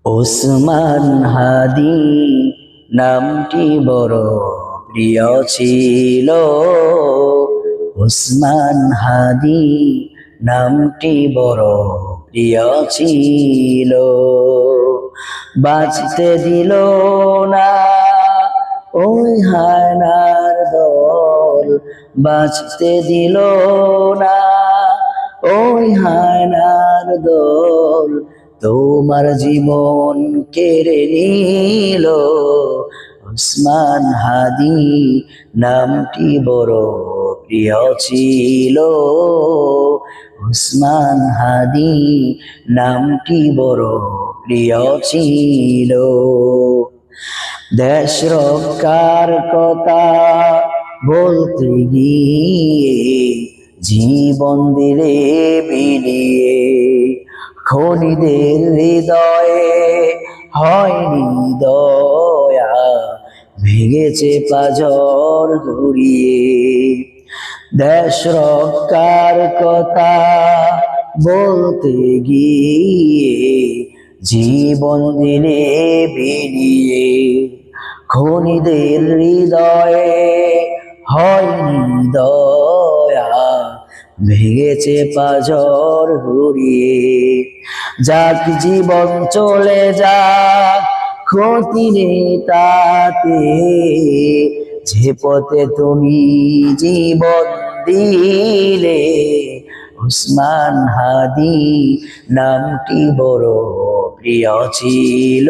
ওসমান হাদি নামটি বড় প্রিয় ছিল। ওসমান হাদি নামটি বড় প্রিয় ছিল। বাঁচতে দিল না ওই হায়নার দল, বাঁচতে দিল না ওই হায়নার দল, তোমার জীবন কেড়ে নিল। ওসমান হাদি নামটি বড় প্রিয় ছিল। ওসমান হাদি নামটি বড় প্রিয় ছিল। দেশ রক্ষার কথা বলতে গিয়ে জীবন দিলে বিলিয়ে, খনিদের হৃদয়ে হয়নি দয়া, ভেঙেছে পাঁজর ঘুরিয়ে। দেশ রক্ষার কথা বলতে গিয়ে জীবন দিলে বিলিয়ে, খনিদের হৃদয়ে হয়নি দয়া, ভেঙেছে পাঁজর ঘুরিয়ে। যাক জীবন চলে যাক, ক্ষতি নেই তাতে, যে পথে তুমি জীবন দিলে। ওসমান হাদি নামটি বড় প্রিয় ছিল।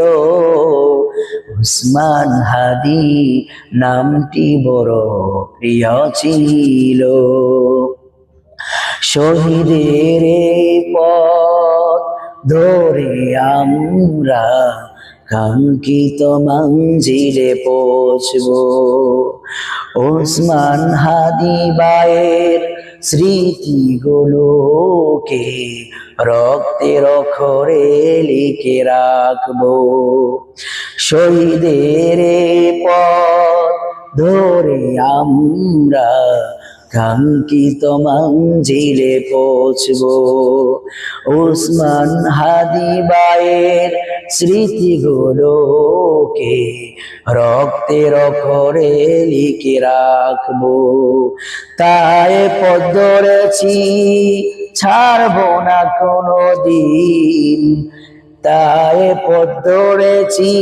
ওসমান হাদি নামটি বড় প্রিয় ছিল। শহীদের পথ ধরে আমরা কাঙ্ক্ষিত মঞ্জিলে পৌঁছব। ওসমান হাদি ভাইয়ের স্মৃতিগুলোকে রক্তের অক্ষরে লিখে রাখবো। শহীদের পথ ধরে আমরা কাঙ্ক্ষিত মঞ্জিলে পৌঁছব। ওসমান হাদি ভাইয়ের স্মৃতিগুলোকে রক্তের অক্ষরে লিখে রাখবো। তাই পথ ধরেছি, ছাড়বো না কোনো দিন। তাই পথ ধরেছি,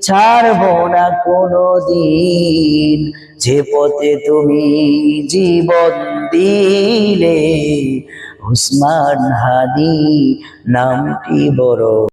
ছাড়বো না কোনো দিন, যে পথে তুমি জীবন দিলে। ওসমান হাদি নামটি বড়